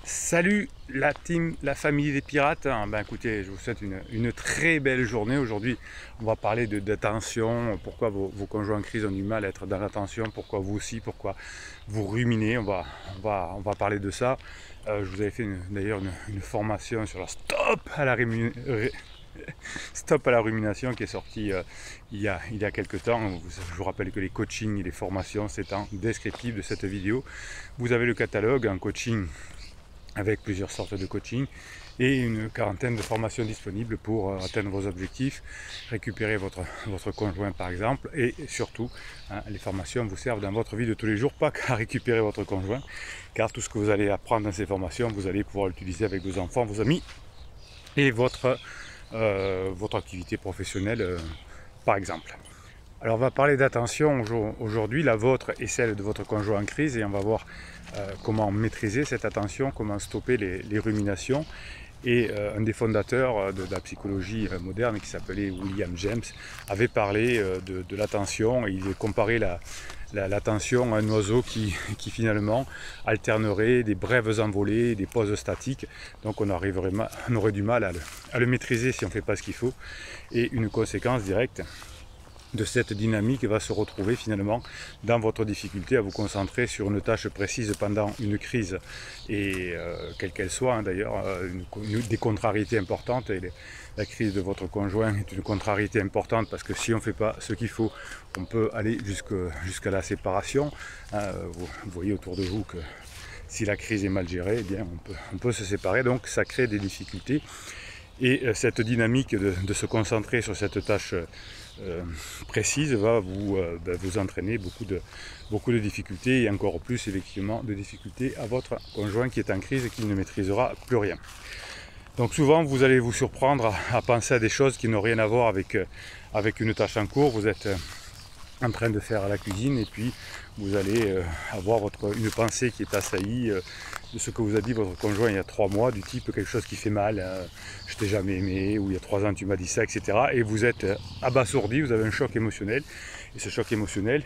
Salut la team, la famille des pirates. Ben écoutez, je vous souhaite une très belle journée. Aujourd'hui, on va parler d'attention, pourquoi vos conjoints en crise ont du mal à être dans l'attention, pourquoi vous aussi, pourquoi vous ruminez. On va parler de ça. Je vous avais fait d'ailleurs une formation sur la stop à la rumination qui est sortie il y a quelques temps. Je vous rappelle que les coachings et les formations, c'est en descriptif de cette vidéo. Vous avez le catalogue en coaching avec plusieurs sortes de coaching et une quarantaine de formations disponibles pour atteindre vos objectifs, récupérer votre conjoint par exemple, et surtout, les formations vous servent dans votre vie de tous les jours, pas qu'à récupérer votre conjoint, car tout ce que vous allez apprendre dans ces formations, vous allez pouvoir l'utiliser avec vos enfants, vos amis et votre activité professionnelle par exemple. Alors on va parler d'attention aujourd'hui, la vôtre et celle de votre conjoint en crise, et on va voir comment maîtriser cette attention, comment stopper les ruminations. Et un des fondateurs de la psychologie moderne, qui s'appelait William James, avait parlé de l'attention, et il comparait l'attention à un oiseau qui finalement alternerait des brèves envolées, des pauses statiques. Donc on aurait du mal à le maîtriser si on ne fait pas ce qu'il faut. Et une conséquence directe de cette dynamique va se retrouver finalement dans votre difficulté à vous concentrer sur une tâche précise pendant une crise, et quelle qu'elle soit, d'ailleurs, des contrariétés importantes, et la crise de votre conjoint est une contrariété importante parce que si on ne fait pas ce qu'il faut, on peut aller jusqu'à la séparation. Vous voyez autour de vous que si la crise est mal gérée, eh bien on peut se séparer, donc ça crée des difficultés. Et cette dynamique de se concentrer sur cette tâche précise va vous entraîner beaucoup de difficultés, et encore plus effectivement de difficultés à votre conjoint qui est en crise et qui ne maîtrisera plus rien. Donc souvent vous allez vous surprendre à penser à des choses qui n'ont rien à voir avec une tâche en cours. Vous êtes en train de faire la cuisine et puis vous allez avoir une pensée qui est assaillie de ce que vous a dit votre conjoint il y a 3 mois, du type quelque chose qui fait mal, je t'ai jamais aimé, ou il y a 3 ans tu m'as dit ça, etc. Et vous êtes abasourdi, vous avez un choc émotionnel, et ce choc émotionnel,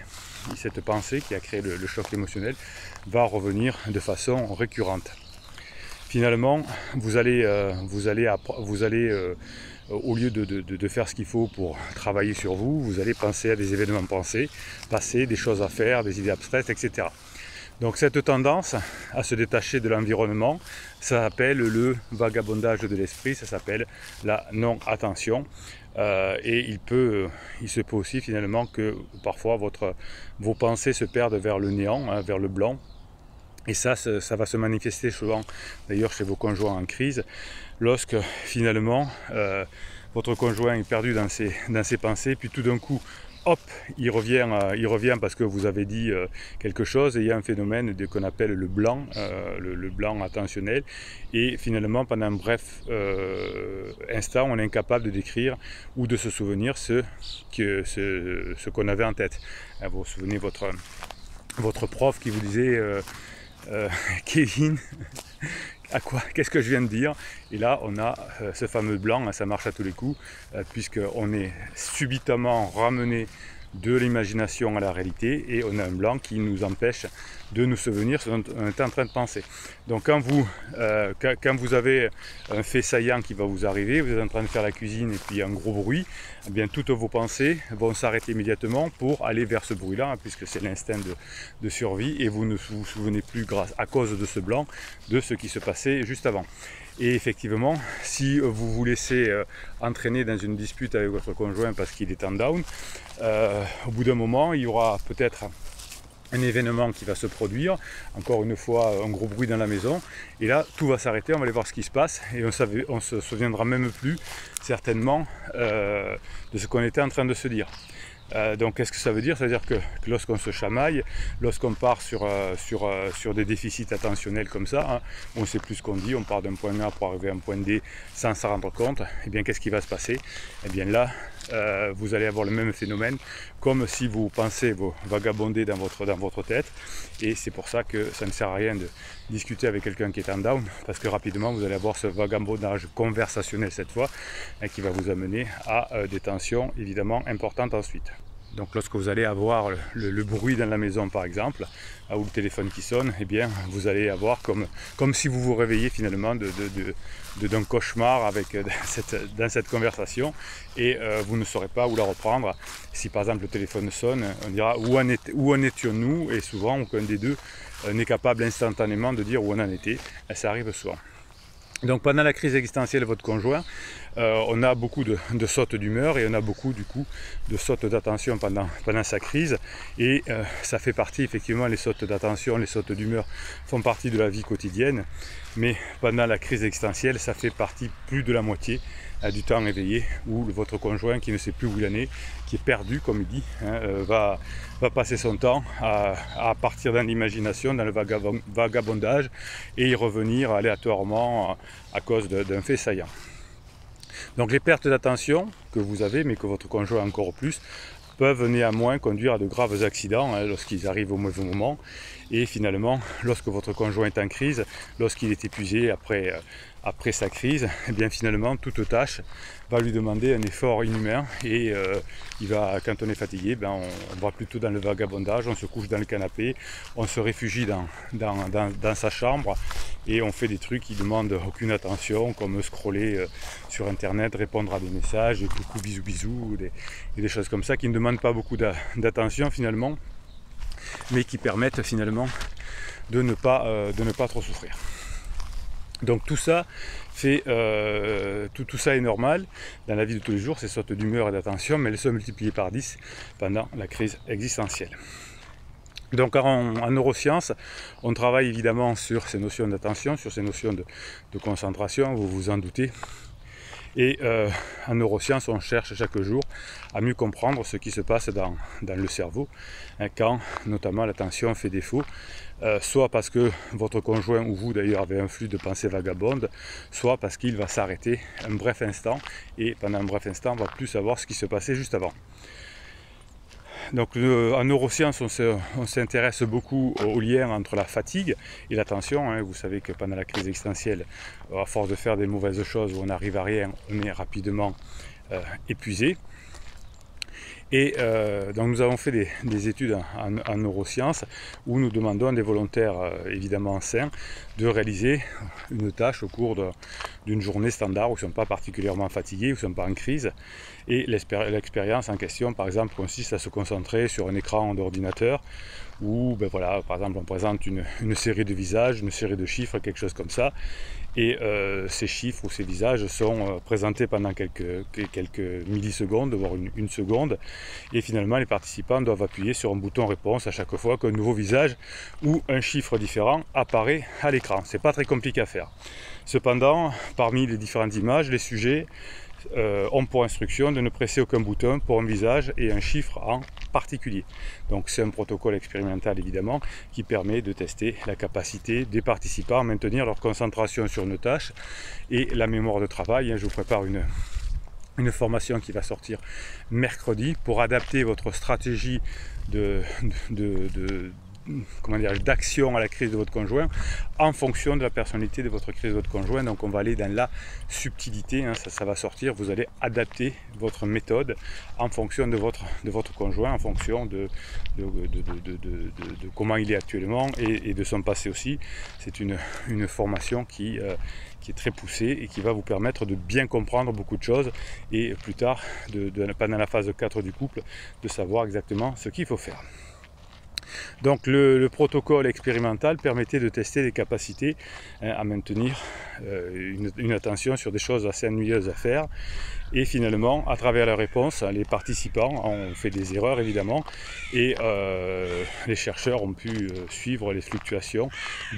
cette pensée qui a créé le choc émotionnel, va revenir de façon récurrente. Finalement, vous allez au lieu de faire ce qu'il faut pour travailler sur vous, vous allez penser à des événements passés, des choses à faire, des idées abstraites, etc. Donc cette tendance à se détacher de l'environnement, ça s'appelle le vagabondage de l'esprit, ça s'appelle la non-attention. Et il se peut aussi finalement que parfois vos pensées se perdent vers le néant, vers le blanc. Et ça va se manifester souvent, d'ailleurs chez vos conjoints en crise, lorsque finalement votre conjoint est perdu dans ses pensées, puis tout d'un coup, hop, il revient parce que vous avez dit quelque chose, et il y a un phénomène qu'on appelle le blanc attentionnel, et finalement pendant un bref instant, on est incapable de décrire ou de se souvenir ce qu'on avait en tête. Vous vous souvenez votre prof qui vous disait Kevin, qu'est-ce que je viens de dire? Et là on a ce fameux blanc, ça marche à tous les coups, puisqu'on est subitement ramené de l'imagination à la réalité, et on a un blanc qui nous empêche de nous souvenir ce dont on est en train de penser. Donc quand vous avez un fait saillant qui va vous arriver, vous êtes en train de faire la cuisine et puis un gros bruit, eh bien toutes vos pensées vont s'arrêter immédiatement pour aller vers ce bruit-là, puisque c'est l'instinct de survie, et vous ne vous souvenez plus, à cause de ce blanc, de ce qui se passait juste avant. Et effectivement, si vous vous laissez entraîner dans une dispute avec votre conjoint parce qu'il est en down, au bout d'un moment, il y aura peut-être un événement qui va se produire, encore une fois un gros bruit dans la maison, et là tout va s'arrêter, on va aller voir ce qui se passe, et on se souviendra même plus certainement de ce qu'on était en train de se dire. Donc qu'est-ce que ça veut dire? Ça veut dire que lorsqu'on se chamaille, lorsqu'on part sur des déficits attentionnels comme ça, on ne sait plus ce qu'on dit, on part d'un point A pour arriver à un point D sans s'en rendre compte, et bien qu'est-ce qui va se passer? Et bien là, vous allez avoir le même phénomène, comme si vous pensez vous vagabonder dans votre tête, et c'est pour ça que ça ne sert à rien de discuter avec quelqu'un qui est en down, parce que rapidement vous allez avoir ce vagabondage conversationnel cette fois, qui va vous amener à des tensions évidemment importantes ensuite. Donc lorsque vous allez avoir le bruit dans la maison par exemple, ou le téléphone qui sonne, eh bien vous allez avoir comme si vous vous réveillez finalement d'un cauchemar dans cette conversation, et vous ne saurez pas où la reprendre. Si par exemple le téléphone sonne, on dira où en étions-nous, et souvent aucun des deux n'est capable instantanément de dire où on en était, et ça arrive souvent. Donc pendant la crise existentielle de votre conjoint, on a beaucoup de sautes d'humeur, et on a beaucoup du coup de sautes d'attention pendant sa crise, et ça fait partie effectivement, les sautes d'attention, les sautes d'humeur font partie de la vie quotidienne, mais pendant la crise existentielle, ça fait partie plus de la moitié du temps éveillé, où votre conjoint qui ne sait plus où il en est, qui est perdu comme il dit, va passer son temps à partir dans l'imagination, dans le vagabondage, et y revenir aléatoirement à cause d'un fait saillant. Donc les pertes d'attention que vous avez, mais que votre conjoint a encore plus, peuvent néanmoins conduire à de graves accidents lorsqu'ils arrivent au mauvais moment. Et finalement, lorsque votre conjoint est en crise, lorsqu'il est épuisé après sa crise, eh bien finalement toute tâche va lui demander un effort inhumain, et quand on est fatigué, on va plutôt dans le vagabondage, on se couche dans le canapé, on se réfugie dans sa chambre, et on fait des trucs qui demandent aucune attention, comme scroller sur internet, répondre à des messages, et coucou bisous bisous, des choses comme ça qui ne demandent pas beaucoup d'attention finalement, mais qui permettent finalement de ne pas trop souffrir. Donc tout ça fait tout ça est normal dans la vie de tous les jours, ces sautes d'humeur et d'attention, mais elles sont multipliées par 10 pendant la crise existentielle. Donc en neurosciences, on travaille évidemment sur ces notions d'attention, sur ces notions de concentration, vous vous en doutez. Et en neurosciences, on cherche chaque jour à mieux comprendre ce qui se passe dans le cerveau, quand notamment l'attention fait défaut, soit parce que votre conjoint ou vous d'ailleurs avez un flux de pensées vagabondes, soit parce qu'il va s'arrêter un bref instant, et pendant un bref instant, on ne va plus savoir ce qui se passait juste avant. Donc en neurosciences, on s'intéresse beaucoup au lien entre la fatigue et l'attention. Vous savez que pendant la crise existentielle, à force de faire des mauvaises choses où on n'arrive à rien, on est rapidement épuisé. Et donc nous avons fait des études en neurosciences, où nous demandons à des volontaires évidemment sains de réaliser une tâche au cours d'une journée standard, où ils ne sont pas particulièrement fatigués, où ils ne sont pas en crise. Et l'expérience en question, par exemple, consiste à se concentrer sur un écran d'ordinateur, où par exemple on présente une série de visages, une série de chiffres, quelque chose comme ça. Et ces chiffres ou ces visages sont présentés pendant quelques millisecondes, voire une seconde. Et finalement, les participants doivent appuyer sur un bouton réponse à chaque fois qu'un nouveau visage ou un chiffre différent apparaît à l'écran. C'est pas très compliqué à faire. Cependant, parmi les différentes images, les sujets ont pour instruction de ne presser aucun bouton pour un visage et un chiffre en particulier. Donc c'est un protocole expérimental évidemment qui permet de tester la capacité des participants à maintenir leur concentration sur une tâche et la mémoire de travail. Je vous prépare une formation qui va sortir mercredi pour adapter votre stratégie d'action à la crise de votre conjoint en fonction de la personnalité de votre crise de votre conjoint. Donc on va aller dans la subtilité, ça va sortir, vous allez adapter votre méthode en fonction de votre conjoint, en fonction de comment il est actuellement et de son passé aussi. C'est une formation qui est très poussée et qui va vous permettre de bien comprendre beaucoup de choses, et plus tard, pendant la phase 4 du couple, de savoir exactement ce qu'il faut faire. Donc le protocole expérimental permettait de tester les capacités à maintenir une attention sur des choses assez ennuyeuses à faire. Et finalement, à travers la réponse, les participants ont fait des erreurs évidemment, et les chercheurs ont pu suivre les fluctuations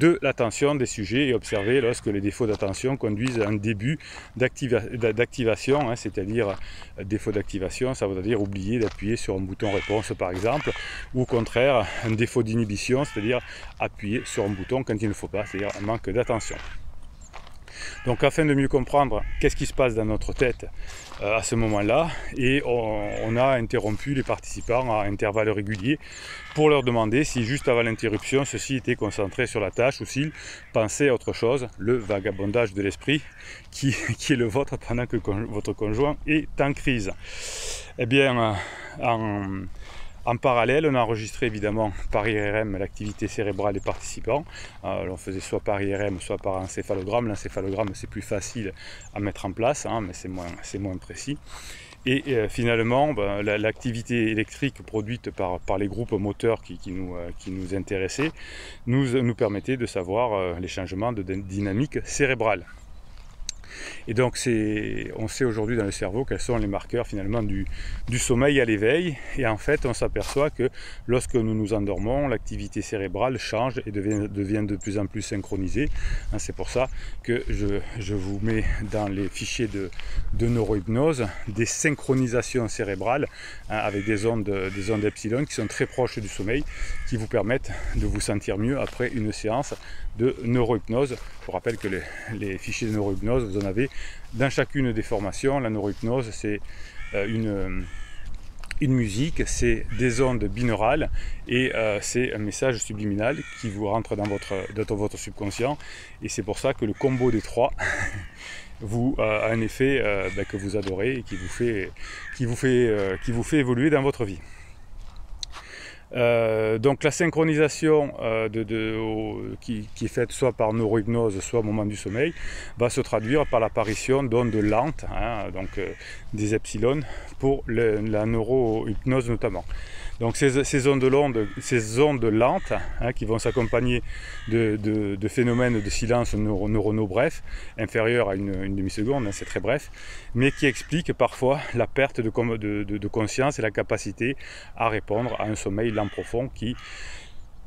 de l'attention des sujets et observer lorsque les défauts d'attention conduisent à un début d'activation, c'est-à-dire défaut d'activation, ça veut dire oublier d'appuyer sur un bouton réponse par exemple, ou au contraire un défaut d'inhibition, c'est-à-dire appuyer sur un bouton quand il ne faut pas, c'est-à-dire un manque d'attention. Donc afin de mieux comprendre qu'est-ce qui se passe dans notre tête à ce moment-là, et on a interrompu les participants à intervalles réguliers pour leur demander si juste avant l'interruption, ceux-ci étaient concentrés sur la tâche ou s'ils pensaient à autre chose, le vagabondage de l'esprit qui est le vôtre pendant que votre conjoint est en crise. Eh bien, en parallèle, on a enregistré évidemment par IRM l'activité cérébrale des participants. On faisait soit par IRM, soit par encéphalogramme. L'encéphalogramme, c'est plus facile à mettre en place, hein, mais c'est moins précis. Et finalement, l'activité électrique produite par les groupes moteurs qui nous intéressaient nous permettait de savoir les changements de dynamique cérébrale. Et donc on sait aujourd'hui dans le cerveau quels sont les marqueurs finalement du sommeil à l'éveil, et en fait on s'aperçoit que lorsque nous nous endormons, l'activité cérébrale change et devient de plus en plus synchronisée. C'est pour ça que je vous mets dans les fichiers de neurohypnose des synchronisations cérébrales avec des ondes epsilon qui sont très proches du sommeil, qui vous permettent de vous sentir mieux après une séance de neurohypnose. Je vous rappelle que les fichiers de neurohypnose, vous en avez dans chacune des formations. La neurohypnose, c'est une musique, c'est des ondes binaurales, et c'est un message subliminal qui vous rentre dans votre subconscient, et c'est pour ça que le combo des trois a un effet que vous adorez et qui vous fait évoluer dans votre vie. Donc la synchronisation qui est faite soit par neurohypnose, soit au moment du sommeil, va se traduire par l'apparition d'ondes lentes, des epsilon, pour la neurohypnose notamment. Donc ces ondes lentes, qui vont s'accompagner de phénomènes de silence neuronaux brefs, inférieurs à une demi-seconde, c'est très bref, mais qui expliquent parfois la perte de conscience et la capacité à répondre à un sommeil lent profond qui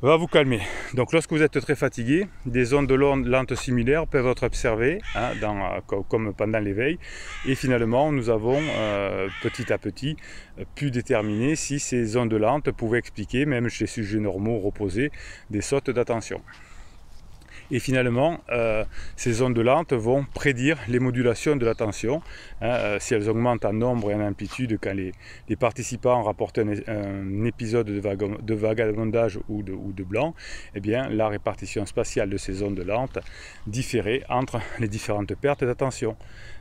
va vous calmer. Donc lorsque vous êtes très fatigué, des ondes lentes similaires peuvent être observées comme pendant l'éveil, et finalement nous avons petit à petit pu déterminer si ces ondes lentes pouvaient expliquer, même chez les sujets normaux reposés, des sautes d'attention. Et finalement, ces ondes lentes vont prédire les modulations de l'attention. Si elles augmentent en nombre et en amplitude quand les participants rapportent un épisode de vagabondage ou de blanc, eh bien, la répartition spatiale de ces ondes lentes différait entre les différentes pertes d'attention.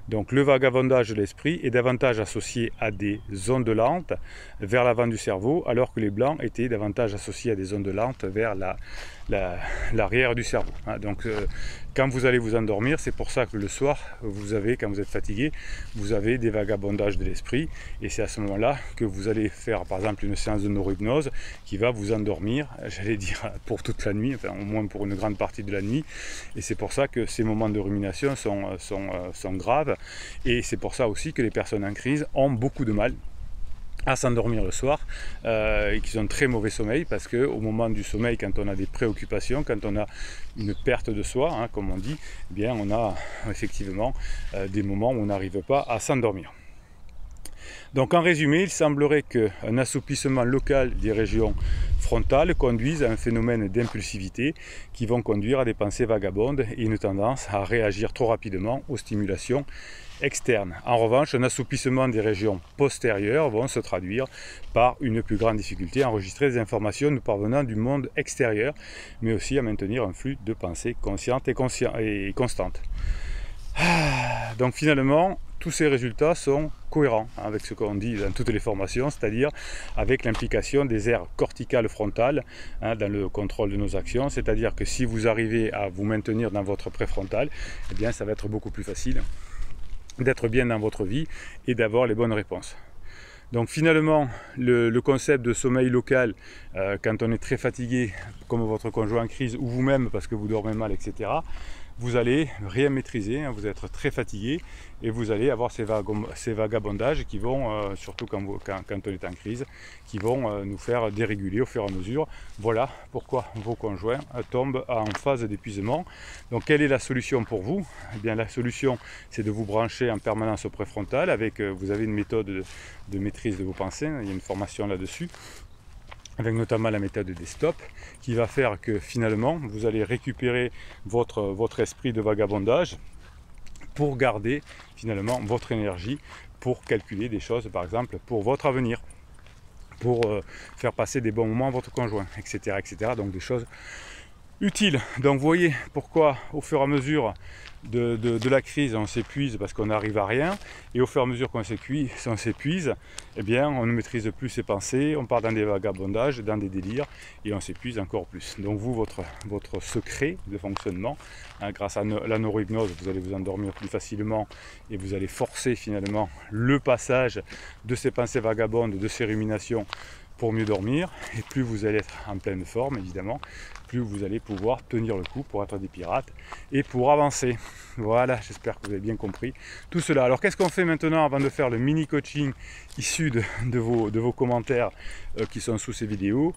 Donc le vagabondage de l'esprit est davantage associé à des ondes lentes vers l'avant du cerveau, alors que les blancs étaient davantage associés à des ondes lentes vers l'arrière du cerveau. Donc quand vous allez vous endormir, c'est pour ça que le soir, quand vous êtes fatigué, vous avez des vagabondages de l'esprit, et c'est à ce moment-là que vous allez faire par exemple une séance de neurohypnose qui va vous endormir, j'allais dire pour toute la nuit, enfin au moins pour une grande partie de la nuit, et c'est pour ça que ces moments de rumination sont graves, et c'est pour ça aussi que les personnes en crise ont beaucoup de mal à s'endormir le soir, et qu'ils ont très mauvais sommeil, parce qu'au moment du sommeil, quand on a des préoccupations, quand on a une perte de soi, comme on dit, eh bien on a effectivement des moments où on n'arrive pas à s'endormir. Donc en résumé, il semblerait qu'un assouplissement local des régions frontales conduise à un phénomène d'impulsivité qui vont conduire à des pensées vagabondes et une tendance à réagir trop rapidement aux stimulations externes. En revanche, un assouplissement des régions postérieures vont se traduire par une plus grande difficulté à enregistrer des informations nous parvenant du monde extérieur, mais aussi à maintenir un flux de pensée consciente et constante. Donc finalement, tous ces résultats sont cohérents avec ce qu'on dit dans toutes les formations, c'est-à-dire avec l'implication des aires corticales frontales dans le contrôle de nos actions, c'est-à-dire que si vous arrivez à vous maintenir dans votre préfrontal, eh bien ça va être beaucoup plus facile d'être bien dans votre vie et d'avoir les bonnes réponses. Donc finalement, le concept de sommeil local, quand on est très fatigué, comme votre conjoint en crise, ou vous-même parce que vous dormez mal, etc., vous allez rien maîtriser, vous êtes très fatigué, et vous allez avoir ces vagabondages qui vont, surtout quand on est en crise, qui vont nous faire déréguler au fur et à mesure. Voilà pourquoi vos conjoints tombent en phase d'épuisement. Donc quelle est la solution pour vous? Eh bien la solution, c'est de vous brancher en permanence au préfrontal. Vous avez une méthode de maîtrise de vos pensées, il y a une formation là-dessus, avec notamment la méthode des stops, qui va faire que finalement vous allez récupérer votre esprit de vagabondage, pour garder finalement votre énergie, pour calculer des choses par exemple pour votre avenir, pour faire passer des bons moments à votre conjoint, etc., etc. Donc des choses utiles. Donc vous voyez pourquoi au fur et à mesure de la crise on s'épuise parce qu'on n'arrive à rien, et au fur et à mesure qu'on s'épuise, eh bien on ne maîtrise plus ses pensées, on part dans des vagabondages, dans des délires, et on s'épuise encore plus. Donc vous, votre secret de fonctionnement, hein, grâce à la neurohypnose, vous allez vous endormir plus facilement et vous allez forcer finalement le passage de ces pensées vagabondes, de ces ruminations, pour mieux dormir. Et plus vous allez être en pleine forme, évidemment, plus vous allez pouvoir tenir le coup pour être des pirates et pour avancer. Voilà, j'espère que vous avez bien compris tout cela. Alors qu'est-ce qu'on fait maintenant avant de faire le mini coaching issu de vos commentaires qui sont sous ces vidéos?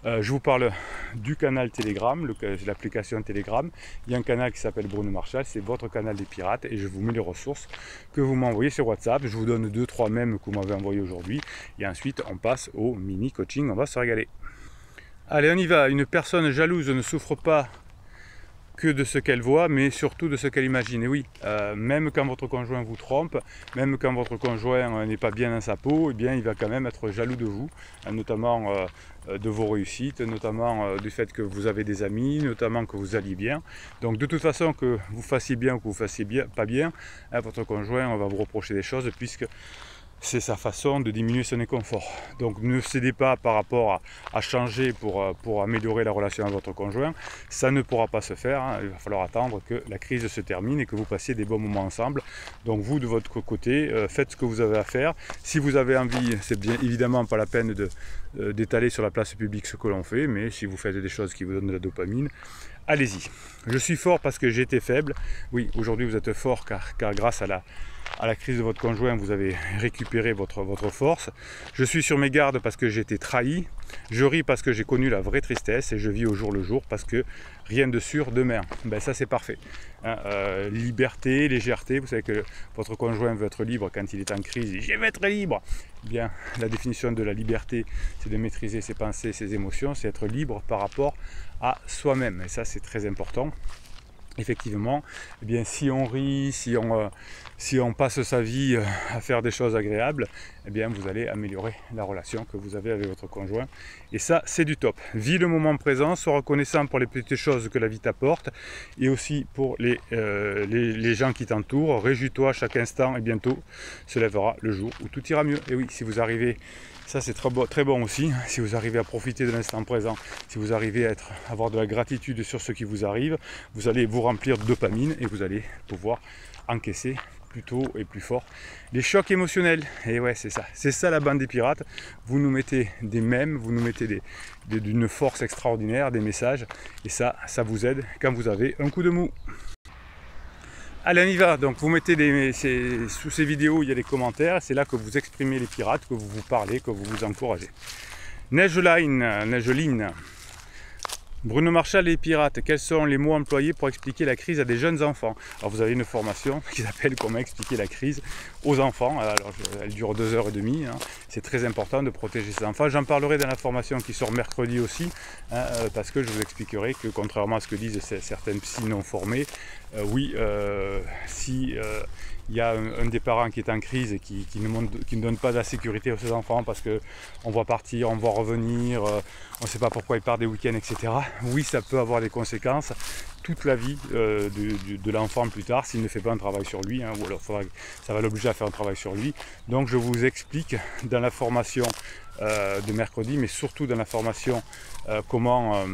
Je vous parle du canal Telegram, l'application Telegram. Il y a un canal qui s'appelle Bruno Marchal, c'est votre canal des pirates, et je vous mets les ressources que vous m'envoyez sur WhatsApp. Je vous donne 2-3 mèmes que vous m'avez envoyé aujourd'hui, et ensuite on passe au mini coaching, on va se régaler. Allez, on y va. Une personne jalouse ne souffre pas que de ce qu'elle voit, mais surtout de ce qu'elle imagine. Et oui, même quand votre conjoint vous trompe, même quand votre conjoint n'est pas bien dans sa peau, eh bien, il va quand même être jaloux de vous, notamment de vos réussites, notamment du fait que vous avez des amis, notamment que vous alliez bien. Donc de toute façon, que vous fassiez bien ou que vous fassiez pas bien, votre conjoint va vous reprocher des choses, puisque c'est sa façon de diminuer son inconfort. Donc ne cédez pas par rapport à changer pour améliorer la relation avec votre conjoint. Ça ne pourra pas se faire, hein. Il va falloir attendre que la crise se termine et que vous passiez des bons moments ensemble. Donc vous, de votre côté, faites ce que vous avez à faire. Si vous avez envie, c'est bien évidemment pas la peine d'étaler sur la place publique ce que l'on fait, mais si vous faites des choses qui vous donnent de la dopamine, allez-y. Je suis fort parce que j'étais faible. Oui, aujourd'hui vous êtes fort car grâce à la crise de votre conjoint, vous avez récupéré votre force. Je suis sur mes gardes parce que j'ai été trahi. Je ris parce que j'ai connu la vraie tristesse, et je vis au jour le jour parce que rien de sûr demain. Ben ça c'est parfait. Hein, liberté, légèreté. Vous savez que votre conjoint veut être libre quand il est en crise. Il dit, je vais être libre. Eh bien, la définition de la liberté, c'est de maîtriser ses pensées, ses émotions, c'est être libre par rapport à soi-même. Et ça c'est très important. Effectivement, eh bien, si on rit, si on passe sa vie à faire des choses agréables, eh bien, vous allez améliorer la relation que vous avez avec votre conjoint. Et ça, c'est du top. Vis le moment présent, sois reconnaissant pour les petites choses que la vie t'apporte, et aussi pour les gens qui t'entourent. Réjouis-toi chaque instant, et bientôt se lèvera le jour où tout ira mieux. Et oui, si vous arrivez... Ça c'est très bon aussi, si vous arrivez à profiter de l'instant présent, si vous arrivez à avoir de la gratitude sur ce qui vous arrive, vous allez vous remplir de dopamine et vous allez pouvoir encaisser plus tôt et plus fort les chocs émotionnels. Et ouais, c'est ça la bande des pirates. Vous nous mettez des mèmes, vous nous mettez d'une force extraordinaire, des messages, et ça vous aide quand vous avez un coup de mou. Allez, on y va. Donc vous mettez sous ces vidéos, il y a des commentaires, c'est là que vous exprimez les pirates, que vous vous parlez, que vous vous encouragez. Neigeline. Bruno Marchal et les pirates, quels sont les mots employés pour expliquer la crise à des jeunes enfants? Alors vous avez une formation qui s'appelle comment expliquer la crise aux enfants. Alors elle dure 2h30, hein. C'est très important de protéger ces enfants. J'en parlerai dans la formation qui sort mercredi aussi, hein, parce que je vous expliquerai que contrairement à ce que disent certaines psys non formées, si il y a un des parents qui est en crise et qui ne donne pas de la sécurité à ses enfants parce qu'on voit partir, on voit revenir, on ne sait pas pourquoi il part des week-ends, etc. Oui, ça peut avoir des conséquences toute la vie de l'enfant plus tard s'il ne fait pas un travail sur lui, hein, ou alors ça va l'obliger à faire un travail sur lui. Donc je vous explique dans la formation de mercredi, mais surtout dans la formation comment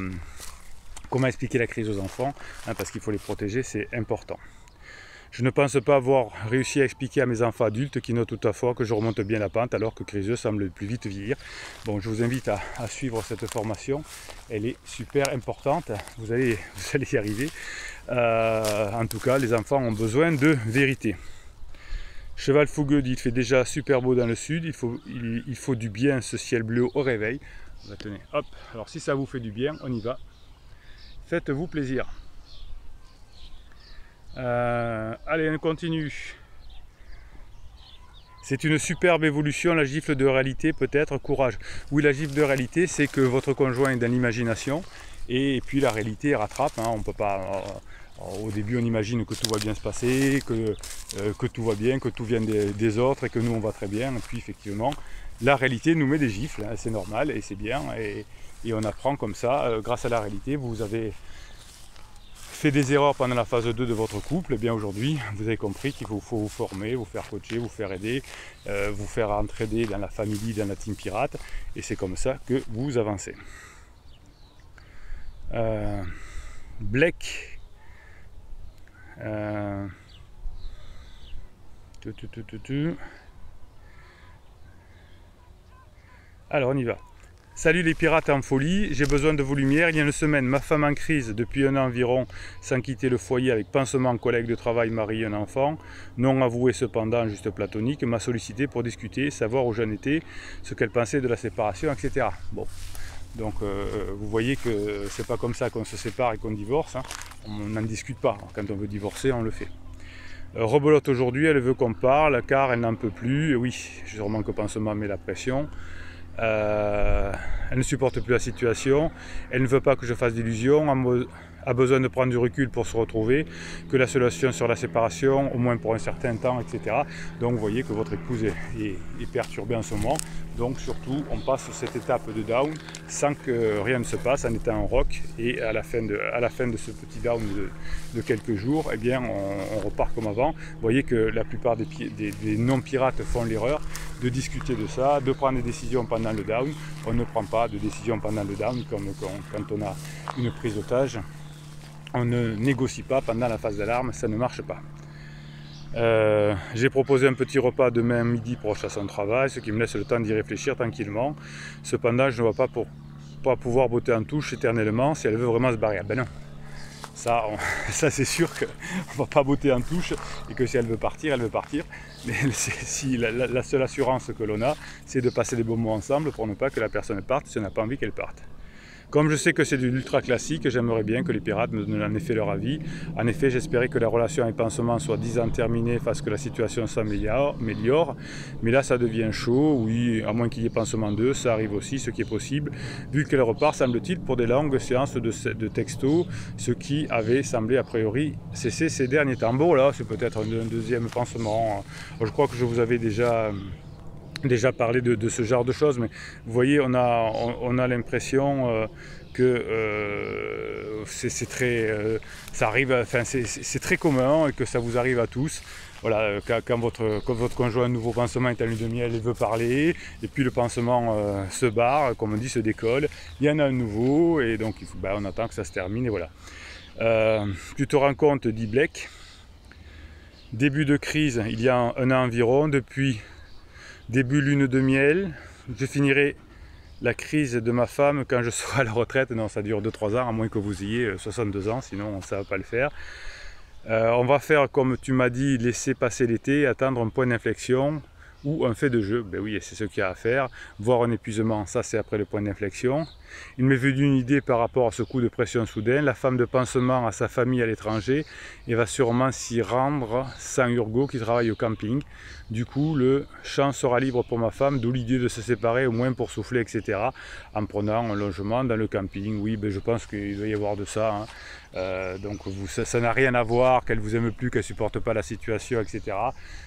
expliquer la crise aux enfants, hein, parce qu'il faut les protéger, c'est important. Je ne pense pas avoir réussi à expliquer à mes enfants adultes qui notent toutefois que je remonte bien la pente alors que crise semble plus vite vieillir. Bon, je vous invite à suivre cette formation, elle est super importante, vous allez y arriver. En tout cas, les enfants ont besoin de vérité. Cheval fougueux dit, il fait déjà super beau dans le sud, il faut du bien ce ciel bleu au réveil. Tenez, hop, alors si ça vous fait du bien, on y va. Faites-vous plaisir. Allez, on continue. C'est une superbe évolution, la gifle de réalité, peut-être, courage. Oui, la gifle de réalité, c'est que votre conjoint est dans l'imagination, et puis la réalité rattrape, hein, on ne peut pas Alors, au début, on imagine que tout va bien se passer, que tout va bien, que tout vient des autres et que nous, on va très bien. Et puis, effectivement, la réalité nous met des gifles, hein, c'est normal et c'est bien. Et on apprend comme ça, grâce à la réalité. Vous avez fait des erreurs pendant la phase 2 de votre couple, et bien aujourd'hui, vous avez compris qu'il faut vous former, vous faire coacher, vous faire aider, vous faire entraider dans la famille, dans la team pirate. Et c'est comme ça que vous avancez. Blake. Alors on y va. Salut les pirates en folie, j'ai besoin de vos lumières. Il y a une semaine, ma femme en crise depuis un an environ, sans quitter le foyer avec pansement, collègue de travail, mari, un enfant, non avoué cependant, juste platonique, m'a sollicité pour discuter, savoir où j'en étais, ce qu'elle pensait de la séparation, etc. Bon, donc vous voyez que c'est pas comme ça qu'on se sépare et qu'on divorce, hein. On n'en discute pas, quand on veut divorcer, on le fait. Rebelote aujourd'hui, elle veut qu'on parle car elle n'en peut plus, et oui, sûrement que pansement met la pression. Elle ne supporte plus la situation, elle ne veut pas que je fasse d'illusions, a besoin de prendre du recul pour se retrouver, que la solution sur la séparation, au moins pour un certain temps, etc. Donc vous voyez que votre épouse est perturbée en ce moment. Donc surtout, on passe cette étape de down sans que rien ne se passe, en étant en rock. Et à la fin de ce petit down de quelques jours, eh bien, on repart comme avant. Vous voyez que la plupart des non-pirates font l'erreur de discuter de ça, de prendre des décisions pendant le down. On ne prend pas de décision pendant le down comme quand on a une prise d'otage. On ne négocie pas pendant la phase d'alarme, ça ne marche pas. J'ai proposé un petit repas demain midi proche à son travail, ce qui me laisse le temps d'y réfléchir tranquillement. Cependant, je ne vois pas pouvoir botter en touche éternellement si elle veut vraiment se barrer. Ah ben non, ça c'est sûr qu'on ne va pas botter en touche et que si elle veut partir, elle veut partir. Mais si la seule assurance que l'on a, c'est de passer des bons moments ensemble pour ne pas que la personne parte si on n'a pas envie qu'elle parte. Comme je sais que c'est de l'ultra classique, j'aimerais bien que les pirates me donnent en effet leur avis. En effet, j'espérais que la relation avec pansement soit 10 ans terminée parce que la situation s'améliore. Mais là, ça devient chaud. Oui, à moins qu'il y ait pansement 2, ça arrive aussi, ce qui est possible. Vu qu'elle repart, semble-t-il, pour des longues séances de texto, ce qui avait semblé a priori cesser ces derniers temps. Bon, là, c'est peut-être un deuxième pansement. Je crois que je vous avais déjà parlé de ce genre de choses, mais vous voyez, on a l'impression que c'est très, ça arrive, enfin c'est très commun et que ça vous arrive à tous. Voilà, quand votre conjoint nouveau pansement est en lune de miel, il veut parler, et puis le pansement se barre, comme on dit, se décolle. Il y en a un nouveau, et donc on attend que ça se termine, et voilà. Tu te rends compte, dit Blake, début de crise, il y a un an environ, depuis début lune de miel, je finirai la crise de ma femme quand je serai à la retraite. Non, ça dure 2-3 ans, à moins que vous ayez 62 ans, sinon ça ne va pas le faire. On va faire comme tu m'as dit, laisser passer l'été, attendre un point d'inflexion ou un fait de jeu. Ben oui, c'est ce qu'il y a à faire. Voir un épuisement, ça c'est après le point d'inflexion. Il m'est venu une idée par rapport à ce coup de pression soudain. La femme de pansement a sa famille à l'étranger et va sûrement s'y rendre sans Urgo qui travaille au camping. Du coup, le champ sera libre pour ma femme, d'où l'idée de se séparer, au moins pour souffler, etc. En prenant un logement dans le camping. Oui, ben je pense qu'il doit y avoir de ça, hein. Donc ça n'a rien à voir qu'elle vous aime plus, qu'elle supporte pas la situation, etc.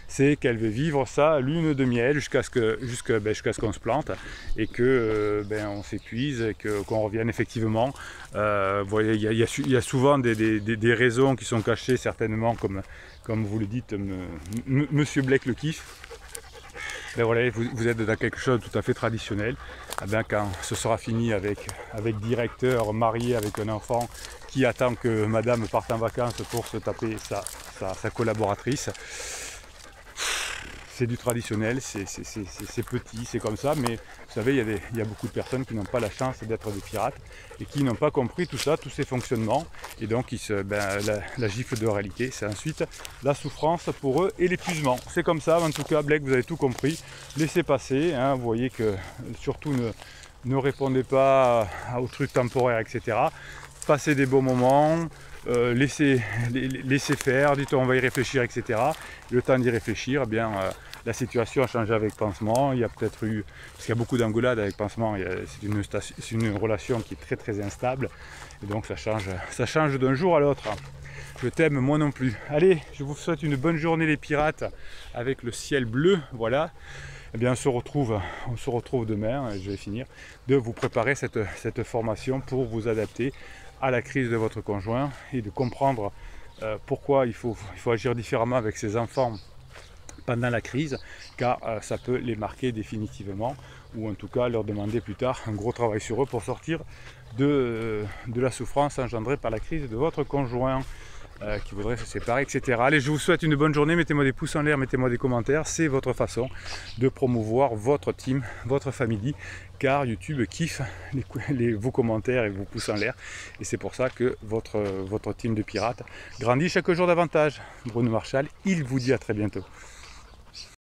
C'est qu'elle veut vivre ça lune de miel jusqu'à ce qu'on se plante et que on s'épuise et qu'on revienne effectivement. Vous voyez, il y a souvent des raisons qui sont cachées certainement, comme vous le dites, Monsieur Blake le kiffe. Ben voilà, vous êtes dans quelque chose de tout à fait traditionnel. Eh bien, quand ce sera fini avec directeur, marié, avec un enfant qui attend que madame parte en vacances pour se taper sa collaboratrice, c'est du traditionnel, c'est petit, c'est comme ça, mais vous savez, il y a beaucoup de personnes qui n'ont pas la chance d'être des pirates et qui n'ont pas compris tout ça, tous ces fonctionnements, et donc la gifle de réalité, c'est ensuite la souffrance pour eux et l'épuisement. C'est comme ça, en tout cas, Blake, vous avez tout compris, laissez passer, hein, vous voyez que surtout ne répondez pas aux trucs temporaires, etc. Passez des bons moments, laissez faire, dites on va y réfléchir, etc. Le temps d'y réfléchir, eh bien, la situation a changé avec pansement. Il y a peut-être eu, parce qu'il y a beaucoup d'engueulades avec pansement, c'est une relation qui est très très instable, et donc ça change d'un jour à l'autre. Je t'aime moi non plus. Allez, je vous souhaite une bonne journée les pirates avec le ciel bleu. Voilà. Eh bien, on se retrouve demain. Je vais finir de vous préparer cette formation pour vous adapter à la crise de votre conjoint et de comprendre pourquoi il faut agir différemment avec ses enfants pendant la crise, car ça peut les marquer définitivement, ou en tout cas leur demander plus tard un gros travail sur eux pour sortir de la souffrance engendrée par la crise de votre conjoint qui voudrait se séparer, etc. Allez, je vous souhaite une bonne journée, mettez-moi des pouces en l'air, mettez-moi des commentaires, c'est votre façon de promouvoir votre team, votre famille, car YouTube kiffe vos commentaires et vos pouces en l'air, et c'est pour ça que votre team de pirates grandit chaque jour davantage. Bruno Marchal, il vous dit à très bientôt.